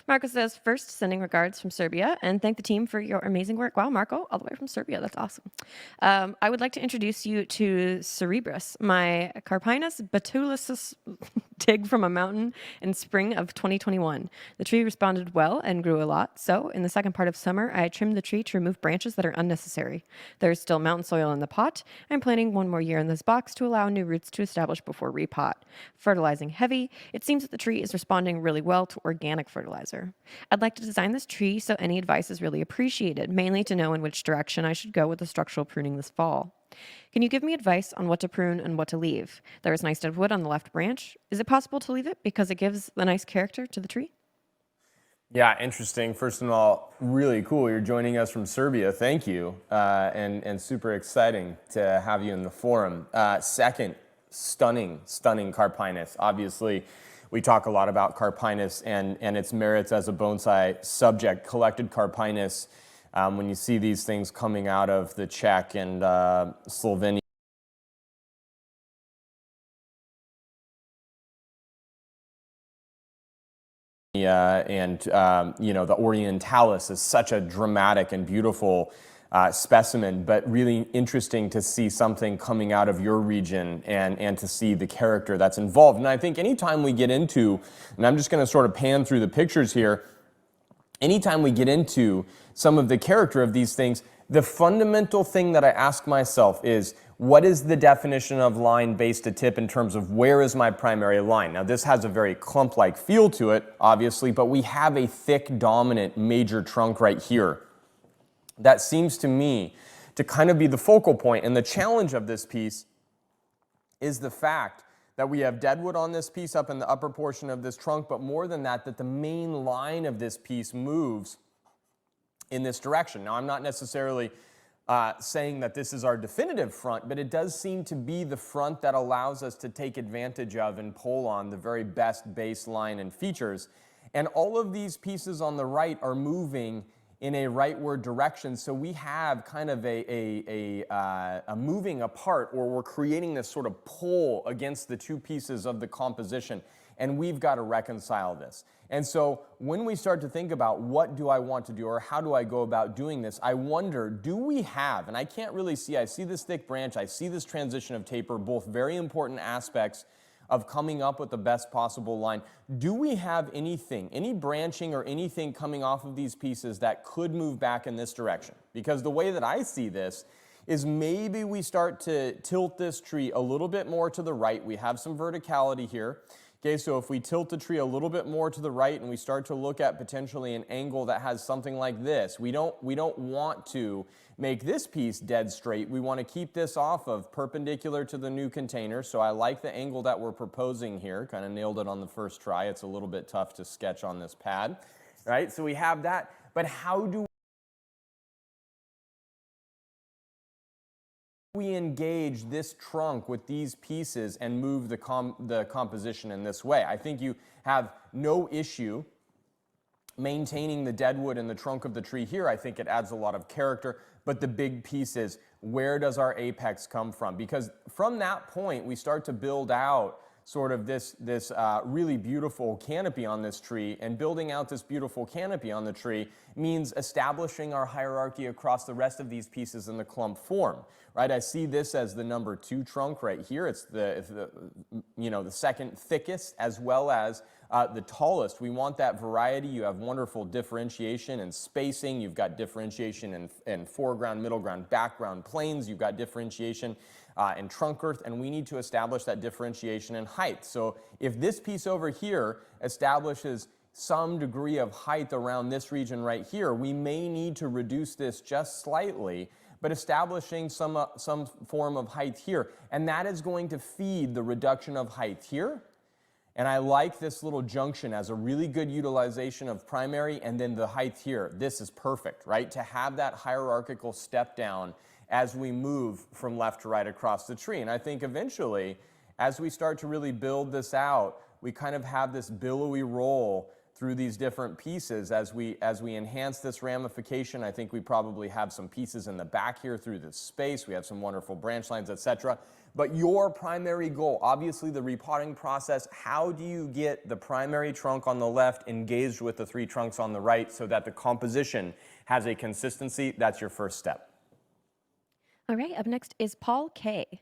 Marco says, first, sending regards from Serbia, and thank the team for your amazing work. Wow, Marco, all the way from Serbia. That's awesome. I would like to introduce you to Cerebrus, my Carpinus batulosus dig from a mountain in spring of 2021. The tree responded well and grew a lot, so in the second part of summer, I trimmed the tree to remove branches that are unnecessary. There's still mountain soil in the pot. I'm planting one more year in this box to allow new roots to establish before repot. Fertilizing heavy, it seems that the tree is responding really well to organic fertilizer. I'd like to design this tree so any advice is really appreciated, mainly to know in which direction I should go with the structural pruning this fall. Can you give me advice on what to prune and what to leave? There is nice dead wood on the left branch. Is it possible to leave it because it gives the nice character to the tree? Yeah, interesting. First of all, really cool. You're joining us from Serbia. Thank you. And super exciting to have you in the forum. Second, stunning Carpinus. Obviously, we talk a lot about Carpinus and its merits as a bonsai subject. Collected Carpinus, when you see these things coming out of the Czech and Slovenia, the Orientalis is such a dramatic and beautiful specimen, but really interesting to see something coming out of your region and to see the character that's involved. And I think anytime we get into, and I'm just going to sort of pan through the pictures here, anytime we get into some of the character of these things, the fundamental thing that I ask myself is, what is the definition of line base to tip in terms of where is my primary line? Now, this has a very clump-like feel to it, obviously, but we have a thick, dominant, major trunk right here. That seems to me to kind of be the focal point. And the challenge of this piece is the fact that we have deadwood on this piece up in the upper portion of this trunk, but more than that, that the main line of this piece moves in this direction. Now, I'm not necessarily saying that this is our definitive front, but it does seem to be the front that allows us to take advantage of and pull on the very best baseline and features. And all of these pieces on the right are moving in a rightward direction, so we have kind of a moving apart, or we're creating this sort of pull against the two pieces of the composition, and we've got to reconcile this. And so when we start to think about what do I want to do, or how do I go about doing this, I wonder, do we have, and I can't really see, I see this thick branch, I see this transition of taper, both very important aspects of coming up with the best possible line. Do we have anything, any branching or anything coming off of these pieces that could move back in this direction? Because the way that I see this is maybe we start to tilt this tree a little bit more to the right. We have some verticality here. Okay, so if we tilt the tree a little bit more to the right and we start to look at potentially an angle that has something like this, we don't want to make this piece dead straight. We want to keep this off of perpendicular to the new container. So I like the angle that we're proposing here. Kind of nailed it on the first try. It's a little bit tough to sketch on this pad, right? So we have that. But how do we engage this trunk with these pieces and move the composition in this way? I think you have no issue maintaining the deadwood in the trunk of the tree here. I think it adds a lot of character, but the big piece is, where does our apex come from? Because from that point, we start to build out sort of this really beautiful canopy on this tree, and building out this beautiful canopy on the tree means establishing our hierarchy across the rest of these pieces in the clump form, right? I see this as the number 2 trunk right here. It's the second thickest as well as the tallest. We want that variety. You have wonderful differentiation and spacing. You've got differentiation in foreground, middle ground, background planes. You've got differentiation in trunk girth, and we need to establish that differentiation in height. So if this piece over here establishes some degree of height around this region right here, we may need to reduce this just slightly, but establishing some form of height here. And that is going to feed the reduction of height here. And I like this little junction as a really good utilization of primary and then the height here. This is perfect, right? To have that hierarchical step down as we move from left to right across the tree. And I think eventually, as we start to really build this out, we kind of have this billowy roll through these different pieces as we enhance this ramification. I think we probably have some pieces in the back here through this space. We have some wonderful branch lines, etc. But your primary goal, obviously the repotting process, how do you get the primary trunk on the left engaged with the 3 trunks on the right so that the composition has a consistency? That's your first step. All right, up next is Paul K.